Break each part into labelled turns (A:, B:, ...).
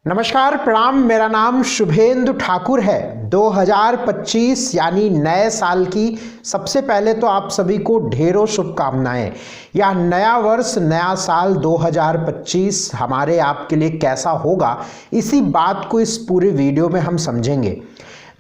A: नमस्कार, प्रणाम। मेरा नाम शुभेंदु ठाकुर है। 2025 यानी नए साल की सबसे पहले तो आप सभी को ढेरों शुभकामनाएं। यह नया वर्ष, नया साल 2025 हमारे आपके लिए कैसा होगा, इसी बात को इस पूरे वीडियो में हम समझेंगे।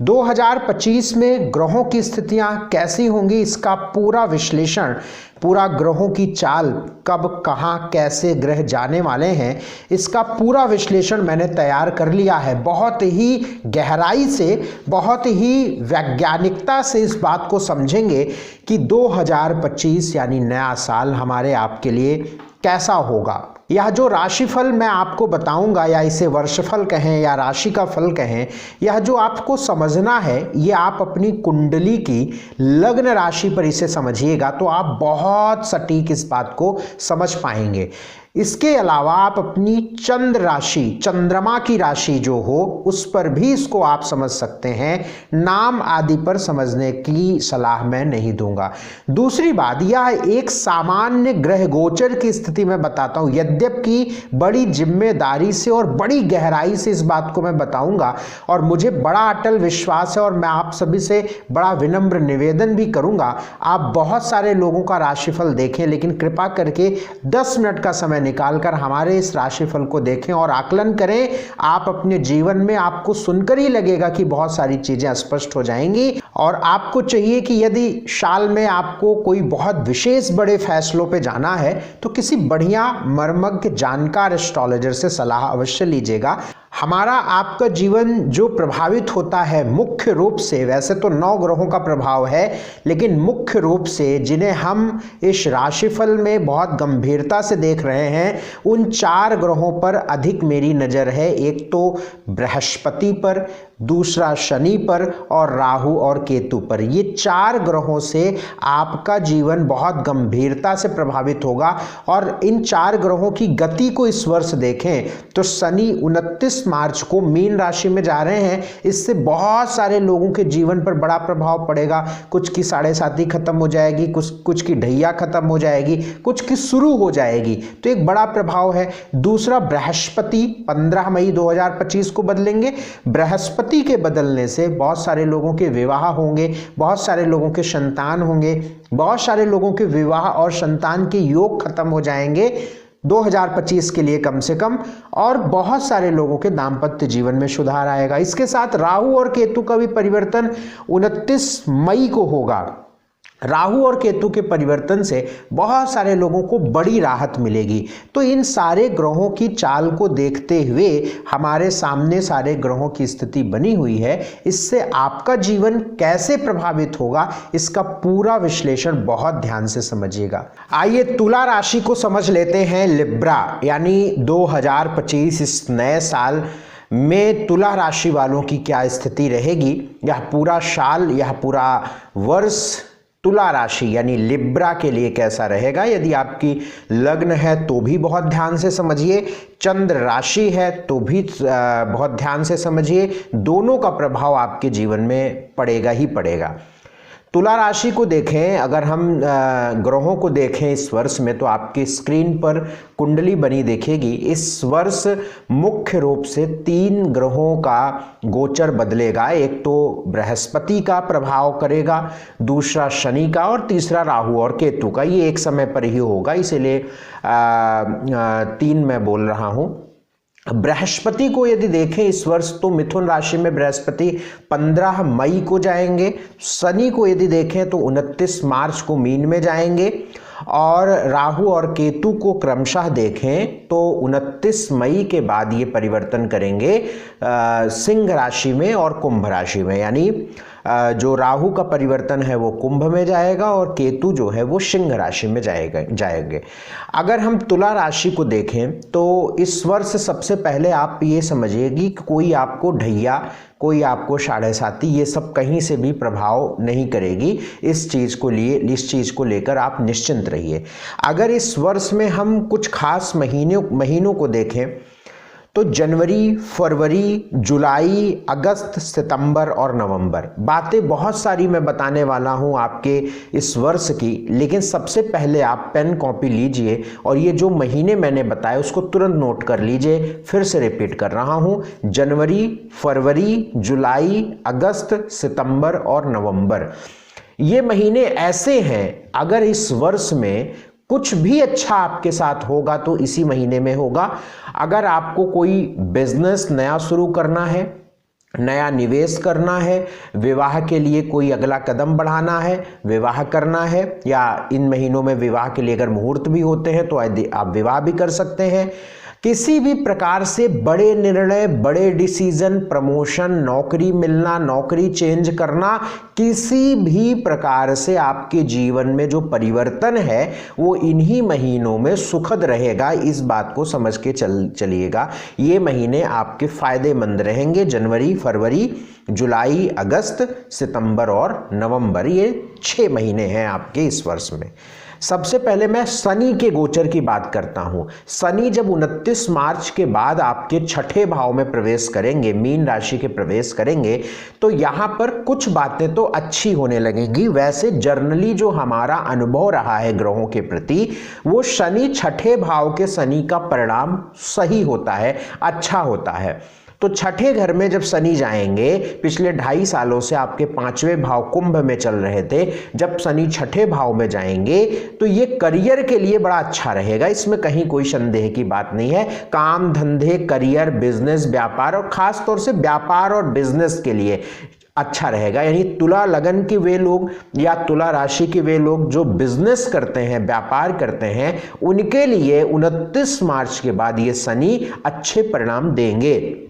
A: 2025 में ग्रहों की स्थितियां कैसी होंगी, इसका पूरा विश्लेषण, पूरा ग्रहों की चाल, कब कहां कैसे ग्रह जाने वाले हैं, इसका पूरा विश्लेषण मैंने तैयार कर लिया है। बहुत ही गहराई से, बहुत ही वैज्ञानिकता से इस बात को समझेंगे कि 2025 यानी नया साल हमारे आपके लिए कैसा होगा। यह जो राशिफल मैं आपको बताऊंगा, या इसे वर्षफल कहें या राशि का फल कहें, यह जो आपको समझना है, ये आप अपनी कुंडली की लग्न राशि पर इसे समझिएगा तो आप बहुत सटीक इस बात को समझ पाएंगे। इसके अलावा आप अपनी चंद्र राशि, चंद्रमा की राशि जो हो, उस पर भी इसको आप समझ सकते हैं। नाम आदि पर समझने की सलाह मैं नहीं दूंगा। दूसरी बात, यह एक सामान्य ग्रह गोचर की स्थिति में बताता हूं, यद्यपि बड़ी जिम्मेदारी से और बड़ी गहराई से इस बात को मैं बताऊंगा, और मुझे बड़ा अटल विश्वास है और मैं आप सभी से बड़ा विनम्र निवेदन भी करूंगा। आप बहुत सारे लोगों का राशिफल देखें, लेकिन कृपा करके 10 मिनट का समय निकालकर हमारे इस राशिफल को देखें और आकलन करें। आप अपने जीवन में, आपको सुनकर ही लगेगा कि बहुत सारी चीजें स्पष्ट हो जाएंगी। और आपको चाहिए कि यदि साल में आपको कोई बहुत विशेष बड़े फैसलों पे जाना है तो किसी बढ़िया मर्मज्ञ जानकार एस्ट्रोलॉजर से सलाह अवश्य लीजिएगा। हमारा आपका जीवन जो प्रभावित होता है मुख्य रूप से, वैसे तो 9 ग्रहों का प्रभाव है, लेकिन मुख्य रूप से जिन्हें हम इस राशिफल में बहुत गंभीरता से देख रहे हैं, उन 4 ग्रहों पर अधिक मेरी नज़र है। एक तो बृहस्पति पर, दूसरा शनि पर और राहु और केतु पर। ये 4 ग्रहों से आपका जीवन बहुत गंभीरता से प्रभावित होगा। और इन 4 ग्रहों की गति को इस वर्ष देखें तो शनि 29 मार्च को मीन राशि में जा रहे हैं। इससे बहुत सारे लोगों के जीवन पर बड़ा प्रभाव पड़ेगा। कुछ की साढ़े साथी खत्म हो जाएगी, कुछ की ढैया खत्म हो जाएगी, कुछ की शुरू हो जाएगी, तो एक बड़ा प्रभाव है। दूसरा, बृहस्पति 15 मई 2025 को बदलेंगे। बृहस्पति के बदलने से बहुत सारे लोगों के विवाह होंगे, बहुत सारे लोगों के संतान होंगे, बहुत सारे लोगों के विवाह और संतान के योग खत्म हो जाएंगे 2025 के लिए कम से कम, और बहुत सारे लोगों के दाम्पत्य जीवन में सुधार आएगा। इसके साथ राहु और केतु का भी परिवर्तन 29 मई को होगा। राहु और केतु के परिवर्तन से बहुत सारे लोगों को बड़ी राहत मिलेगी। तो इन सारे ग्रहों की चाल को देखते हुए हमारे सामने सारे ग्रहों की स्थिति बनी हुई है। इससे आपका जीवन कैसे प्रभावित होगा, इसका पूरा विश्लेषण बहुत ध्यान से समझिएगा। आइए तुला राशि को समझ लेते हैं। लिब्रा यानी 2025 इस नए साल में तुला राशि वालों की क्या स्थिति रहेगी, यह पूरा साल, यह पूरा वर्ष तुला राशि यानी लिब्रा के लिए कैसा रहेगा। यदि आपकी लग्न है तो भी बहुत ध्यान से समझिए, चंद्र राशि है तो भी बहुत ध्यान से समझिए। दोनों का प्रभाव आपके जीवन में पड़ेगा ही पड़ेगा। तुला राशि को देखें, अगर हम ग्रहों को देखें इस वर्ष में, तो आपकी स्क्रीन पर कुंडली बनी दिखेगी। इस वर्ष मुख्य रूप से 3 ग्रहों का गोचर बदलेगा। एक तो बृहस्पति का प्रभाव करेगा, दूसरा शनि का, और तीसरा राहु और केतु का। ये एक समय पर ही होगा, इसीलिए 3 मैं बोल रहा हूँ। बृहस्पति को यदि देखें इस वर्ष, तो मिथुन राशि में बृहस्पति 15 मई को जाएंगे। शनि को यदि देखें तो 29 मार्च को मीन में जाएंगे। और राहु और केतु को क्रमशः देखें तो 29 मई के बाद ये परिवर्तन करेंगे सिंह राशि में और कुंभ राशि में। यानी जो राहु का परिवर्तन है वो कुंभ में जाएगा और केतु जो है वो सिंह राशि में जाएंगे। अगर हम तुला राशि को देखें तो इस वर्ष सबसे पहले आप ये समझिएगी कि कोई आपको ढैया, कोई आपको साढ़े साथी, ये सब कहीं से भी प्रभाव नहीं करेगी। इस चीज़ को लेकर आप निश्चिंत रहिए। अगर इस वर्ष में हम कुछ खास महीनों को देखें तो जनवरी, फरवरी, जुलाई, अगस्त, सितंबर और नवंबर, बातें बहुत सारी मैं बताने वाला हूं आपके इस वर्ष की, लेकिन सबसे पहले आप पेन कॉपी लीजिए और ये जो महीने मैंने बताए उसको तुरंत नोट कर लीजिए। फिर से रिपीट कर रहा हूं, जनवरी, फरवरी, जुलाई, अगस्त, सितंबर और नवंबर। ये महीने ऐसे हैं, अगर इस वर्ष में कुछ भी अच्छा आपके साथ होगा तो इसी महीने में होगा। अगर आपको कोई बिजनेस नया शुरू करना है, नया निवेश करना है, विवाह के लिए कोई अगला कदम बढ़ाना है, विवाह करना है, या इन महीनों में विवाह के लिए अगर मुहूर्त भी होते हैं तो आप विवाह भी कर सकते हैं। किसी भी प्रकार से बड़े निर्णय, बड़े डिसीजन, प्रमोशन, नौकरी मिलना, नौकरी चेंज करना, किसी भी प्रकार से आपके जीवन में जो परिवर्तन है वो इन्हीं महीनों में सुखद रहेगा। इस बात को समझ के चलिएगा। ये महीने आपके फायदेमंद रहेंगे। जनवरी, फरवरी, जुलाई, अगस्त, सितंबर और नवंबर, ये 6 महीने हैं आपके इस वर्ष में। सबसे पहले मैं शनि के गोचर की बात करता हूं। शनि जब 29 मार्च के बाद आपके छठे भाव में प्रवेश करेंगे, मीन राशि के प्रवेश करेंगे, तो यहां पर कुछ बातें तो अच्छी होने लगेंगी। वैसे जर्नली जो हमारा अनुभव रहा है ग्रहों के प्रति, वो शनि छठे भाव के शनि का परिणाम सही होता है, अच्छा होता है। तो छठे घर में जब शनि जाएंगे, पिछले 2.5 सालों से आपके 5वें भाव कुंभ में चल रहे थे, जब शनि छठे भाव में जाएंगे तो ये करियर के लिए बड़ा अच्छा रहेगा, इसमें कहीं कोई संदेह की बात नहीं है। काम धंधे, करियर, बिजनेस, व्यापार, और खास तौर से व्यापार और बिजनेस के लिए अच्छा रहेगा। यानी तुला लगन के वे लोग या तुला राशि के वे लोग जो बिजनेस करते हैं, व्यापार करते हैं, उनके लिए 29 मार्च के बाद ये शनि अच्छे परिणाम देंगे।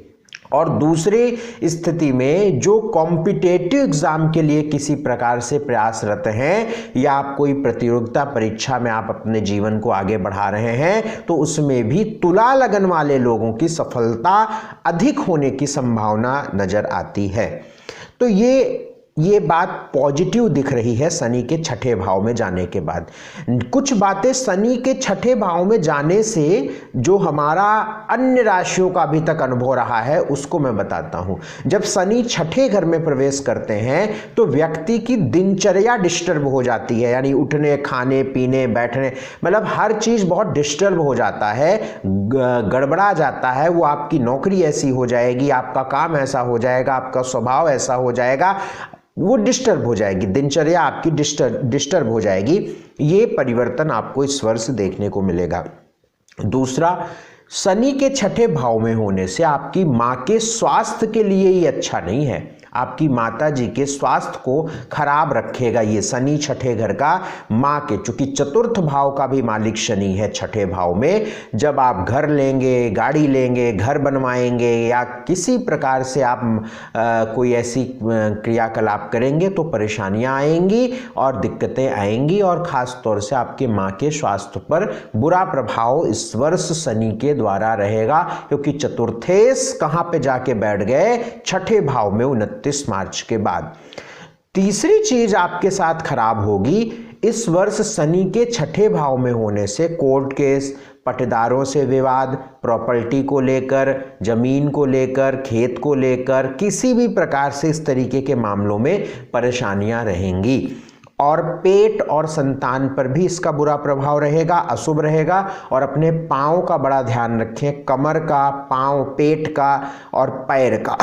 A: और दूसरी स्थिति में जो कॉम्पिटेटिव एग्जाम के लिए किसी प्रकार से प्रयासरत हैं, या आप कोई प्रतियोगिता परीक्षा में आप अपने जीवन को आगे बढ़ा रहे हैं, तो उसमें भी तुला लगन वाले लोगों की सफलता अधिक होने की संभावना नजर आती है। तो ये बात पॉजिटिव दिख रही है शनि के छठे भाव में जाने के बाद। कुछ बातें शनि के छठे भाव में जाने से जो हमारा अन्य राशियों का अभी तक अनुभव रहा है उसको मैं बताता हूं। जब शनि छठे घर में प्रवेश करते हैं तो व्यक्ति की दिनचर्या डिस्टर्ब हो जाती है, यानी उठने, खाने, पीने, बैठने, मतलब हर चीज बहुत डिस्टर्ब हो जाता है, गड़बड़ा जाता है। वो आपकी नौकरी ऐसी हो जाएगी, आपका काम ऐसा हो जाएगा, आपका स्वभाव ऐसा हो जाएगा, वो डिस्टर्ब हो जाएगी, दिनचर्या आपकी डिस्टर्ब हो जाएगी। ये परिवर्तन आपको इस वर्ष देखने को मिलेगा। दूसरा, शनि के छठे भाव में होने से आपकी मां के स्वास्थ्य के लिए ये अच्छा नहीं है। आपकी माता जी के स्वास्थ्य को खराब रखेगा ये शनि छठे घर का। माँ के, चूंकि चतुर्थ भाव का भी मालिक शनि है छठे भाव में, जब आप घर लेंगे, गाड़ी लेंगे, घर बनवाएंगे, या किसी प्रकार से आप कोई ऐसी क्रियाकलाप करेंगे तो परेशानियां आएंगी और दिक्कतें आएंगी, और ख़ास तौर से आपके माँ के स्वास्थ्य पर बुरा प्रभाव इस वर्ष शनि के द्वारा रहेगा, क्योंकि चतुर्थेश कहाँ पे जाके बैठ गए, छठे भाव में 29 मार्च के बाद। तीसरी चीज आपके साथ खराब होगी, इस वर्ष शनि के छठे भाव में होने से कोर्ट केस, पट्टेदारों से विवाद, प्रॉपर्टी को लेकर, जमीन को लेकर, खेत को लेकर, किसी भी प्रकार से इस तरीके के मामलों में परेशानियां रहेंगी। और पेट और संतान पर भी इसका बुरा प्रभाव रहेगा, अशुभ रहेगा। और अपने पाँव का बड़ा ध्यान रखें, कमर का, पाँव, पेट का और पैर का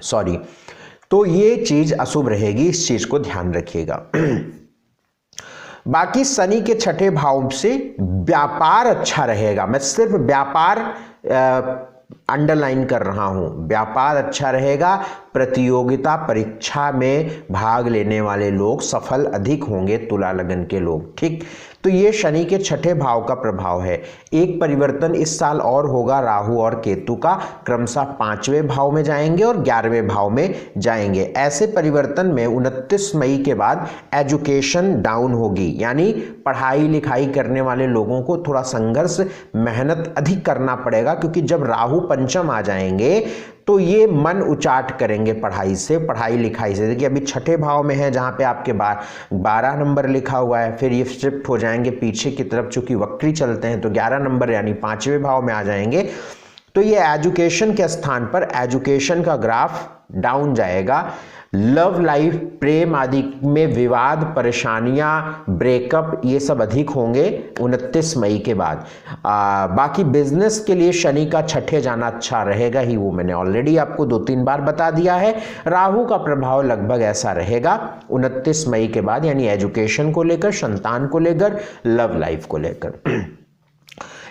A: सॉरी, तो ये चीज अशुभ रहेगी, इस चीज को ध्यान रखिएगा। बाकी शनि के छठे भाव से व्यापार अच्छा रहेगा। मैं सिर्फ व्यापार अंडरलाइन कर रहा हूं, व्यापार अच्छा रहेगा। प्रतियोगिता परीक्षा में भाग लेने वाले लोग सफल अधिक होंगे, तुला लगन के लोग, ठीक। तो ये शनि के छठे भाव का प्रभाव है। एक परिवर्तन इस साल और होगा, राहु और केतु का क्रमशः 5वें भाव में जाएंगे और 11वें भाव में जाएंगे। ऐसे परिवर्तन में 29 मई के बाद एजुकेशन डाउन होगी, यानी पढ़ाई लिखाई करने वाले लोगों को थोड़ा संघर्ष, मेहनत अधिक करना पड़ेगा, क्योंकि जब राहु पंचम आ जाएंगे तो ये मन उचाट करेंगे पढ़ाई से, पढ़ाई लिखाई से। देखिए अभी छठे भाव में है जहाँ पे आपके 12 नंबर लिखा हुआ है, फिर ये शिफ्ट हो जाएंगे पीछे की तरफ, चूंकि वक्री चलते हैं तो 11 नंबर यानी 5वें भाव में आ जाएंगे। तो ये एजुकेशन के स्थान पर एजुकेशन का ग्राफ डाउन जाएगा। लव लाइफ, प्रेम आदि में विवाद, परेशानियां, ब्रेकअप, ये सब अधिक होंगे 29 मई के बाद। बाकी बिजनेस के लिए शनि का छठे जाना अच्छा रहेगा ही, वो मैंने ऑलरेडी आपको 2-3 बार बता दिया है। राहु का प्रभाव लगभग ऐसा रहेगा 29 मई के बाद, यानी एजुकेशन को लेकर, संतान को लेकर, लव लाइफ को लेकर।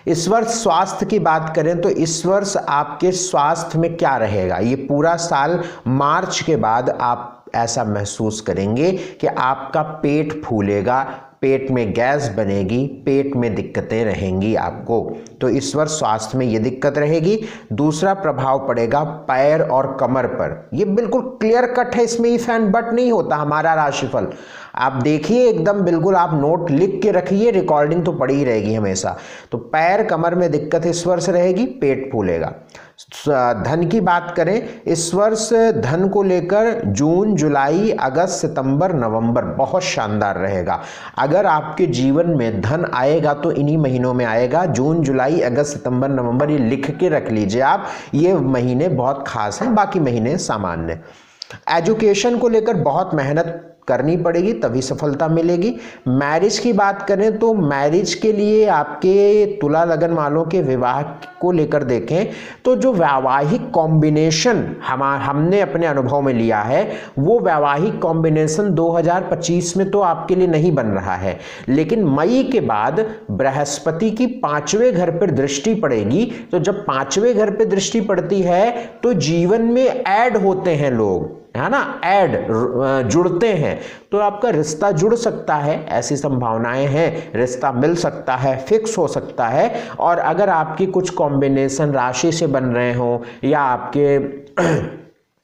A: इस वर्ष स्वास्थ्य की बात करें तो इस वर्ष आपके स्वास्थ्य में क्या रहेगा, ये पूरा साल मार्च के बाद आप ऐसा महसूस करेंगे कि आपका पेट फूलेगा, पेट में गैस बनेगी, पेट में दिक्कतें रहेंगी आपको। तो इस वर्ष स्वास्थ्य में ये दिक्कत रहेगी। दूसरा प्रभाव पड़ेगा पैर और कमर पर। ये बिल्कुल क्लियर कट है, इसमें इफ एंड बट नहीं होता हमारा राशिफल। आप देखिए एकदम बिल्कुल, आप नोट लिख के रखिए, रिकॉर्डिंग तो पड़ी ही रहेगी हमेशा। तो पैर कमर में दिक्कत इस वर्ष रहेगी, पेट फूलेगा। धन की बात करें, इस वर्ष धन को लेकर जून, जुलाई, अगस्त, सितंबर, नवंबर बहुत शानदार रहेगा। अगर आपके जीवन में धन आएगा तो इन्हीं महीनों में आएगा, जून, जुलाई, अगस्त, सितंबर, नवंबर, ये लिख के रख लीजिए आप, ये महीने बहुत खास हैं, बाकी महीने सामान्य। एजुकेशन को लेकर बहुत मेहनत करनी पड़ेगी तभी सफलता मिलेगी। मैरिज की बात करें तो मैरिज के लिए आपके तुला लगन वालों के विवाह को लेकर देखें तो जो वैवाहिक कॉम्बिनेशन हमने अपने अनुभव में लिया है, वो वैवाहिक कॉम्बिनेशन 2025 में तो आपके लिए नहीं बन रहा है, लेकिन मई के बाद बृहस्पति की 5वें घर पर दृष्टि पड़ेगी। तो जब 5वें घर पर दृष्टि पड़ती है तो जीवन में ऐड होते हैं लोग, है ना, ऐड जुड़ते हैं, तो आपका रिश्ता जुड़ सकता है, ऐसी संभावनाएं हैं, रिश्ता मिल सकता है, फिक्स हो सकता है। और अगर आपकी कुछ कॉम्बिनेशन राशि से बन रहे हो या आपके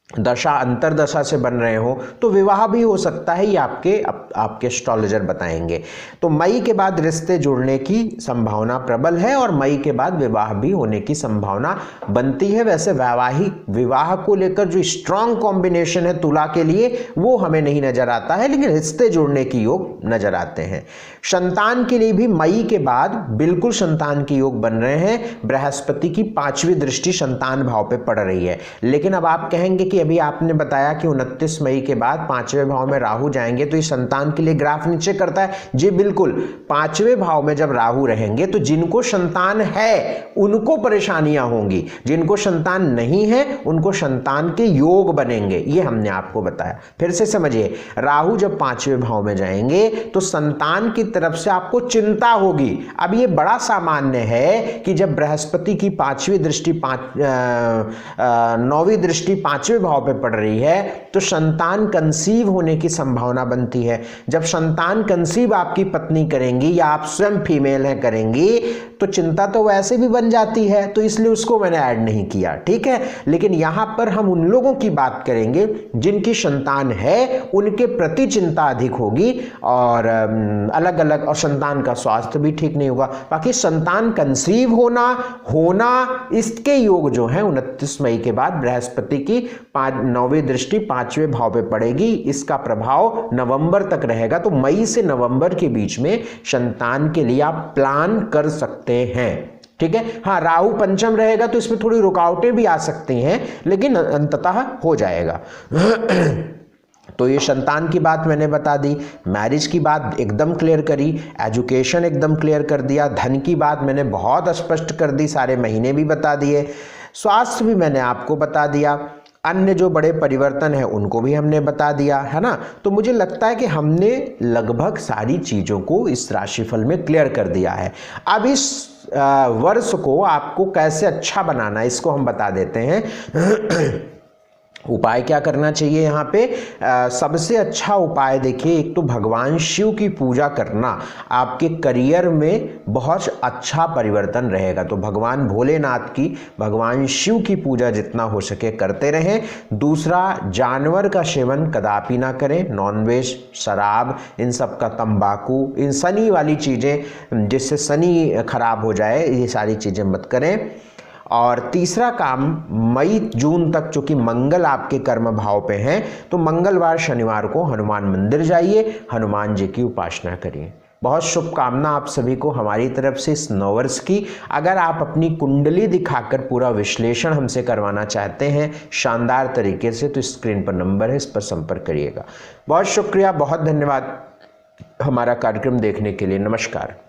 A: दशा अंतरदशा से बन रहे हो तो विवाह भी हो सकता है, ये आपके एस्ट्रोलॉजर बताएंगे। तो मई के बाद रिश्ते जुड़ने की संभावना प्रबल है और मई के बाद विवाह भी होने की संभावना बनती है। वैसे वैवाहिक विवाह को लेकर जो स्ट्रांग कॉम्बिनेशन है तुला के लिए वो हमें नहीं नजर आता है, लेकिन रिश्ते जुड़ने की योग नजर आते हैं। संतान के लिए भी मई के बाद बिल्कुल संतान के योग बन रहे हैं। बृहस्पति की 5वीं दृष्टि संतान भाव पे पड़ रही है। लेकिन अब आप कहेंगे कि अभी आपने बताया कि 29 मई के बाद 5वें भाव में राहु जाएंगे तो ये संतान के लिए ग्राफ नीचे करता है। जी बिल्कुल, 5वें भाव में जब राहु रहेंगे तो जिनको संतान है उनको परेशानियां होंगी, जिनको संतान नहीं है उनको संतान के योग बनेंगे, ये हमने आपको बताया। फिर से समझिए, राहु जब 5वें भाव में जाएंगे तो संतान की तरफ से आपको चिंता होगी। अब ये बड़ा सामान्य है कि जब बृहस्पति की 5वीं दृष्टि 9वीं दृष्टि 5वें भाव पे पड़ रही है तो संतान कंसीव होने की संभावना बनती है। जब संतान कंसीव आपकी पत्नी करेंगी या आप स्वयं फीमेल हैं करेंगी तो चिंता तो वैसे भी बन जाती है, तो इसलिए उसको मैंने ऐड नहीं किया, ठीक है। लेकिन यहां पर हम उन लोगों की बात करेंगे जिनकी संतान है, उनके प्रति चिंता अधिक होगी और अलग अलग, और संतान का स्वास्थ्य भी ठीक नहीं होगा। बाकी संतान कंसीव होना इसके योग जो है 29 मई के बाद बृहस्पति की 9वीं दृष्टि 5वें भाव पे पड़ेगी, इसका प्रभाव नवंबर तक रहेगा। तो मई से नवंबर के बीच में संतान के लिए आप प्लान कर सकते हैं, ठीक है। हाँ, राहु पंचम रहेगा तो इसमें थोड़ी रुकावटें भी आ सकती हैं, लेकिन अंततः हो जाएगा। तो ये संतान की बात मैंने बता दी, मैरिज की बात एकदम क्लियर करी, एजुकेशन एकदम क्लियर कर दिया, धन की बात मैंने बहुत स्पष्ट कर दी, सारे महीने भी बता दिए, स्वास्थ्य भी मैंने आपको बता दिया, अन्य जो बड़े परिवर्तन है उनको भी हमने बता दिया, है ना। तो मुझे लगता है कि हमने लगभग सारी चीज़ों को इस राशिफल में क्लियर कर दिया है। अब इस वर्ष को आपको कैसे अच्छा बनाना है इसको हम बता देते हैं। उपाय क्या करना चाहिए यहाँ पे? सबसे अच्छा उपाय देखिए, एक तो भगवान शिव की पूजा करना, आपके करियर में बहुत अच्छा परिवर्तन रहेगा। तो भगवान भोलेनाथ की, भगवान शिव की पूजा जितना हो सके करते रहें। दूसरा, जानवर का सेवन कदापि ना करें, नॉनवेज, शराब, इन सब का, तंबाकू, इन शनि वाली चीज़ें जिससे शनि खराब हो जाए, ये सारी चीज़ें मत करें। और तीसरा काम मई जून तक, चूंकि मंगल आपके कर्म भाव पे हैं, तो मंगलवार शनिवार को हनुमान मंदिर जाइए, हनुमान जी की उपासना करिए। बहुत शुभकामना आप सभी को हमारी तरफ से इस नववर्ष की। अगर आप अपनी कुंडली दिखाकर पूरा विश्लेषण हमसे करवाना चाहते हैं शानदार तरीके से, तो स्क्रीन पर नंबर है, इस पर संपर्क करिएगा। बहुत शुक्रिया, बहुत धन्यवाद हमारा कार्यक्रम देखने के लिए। नमस्कार।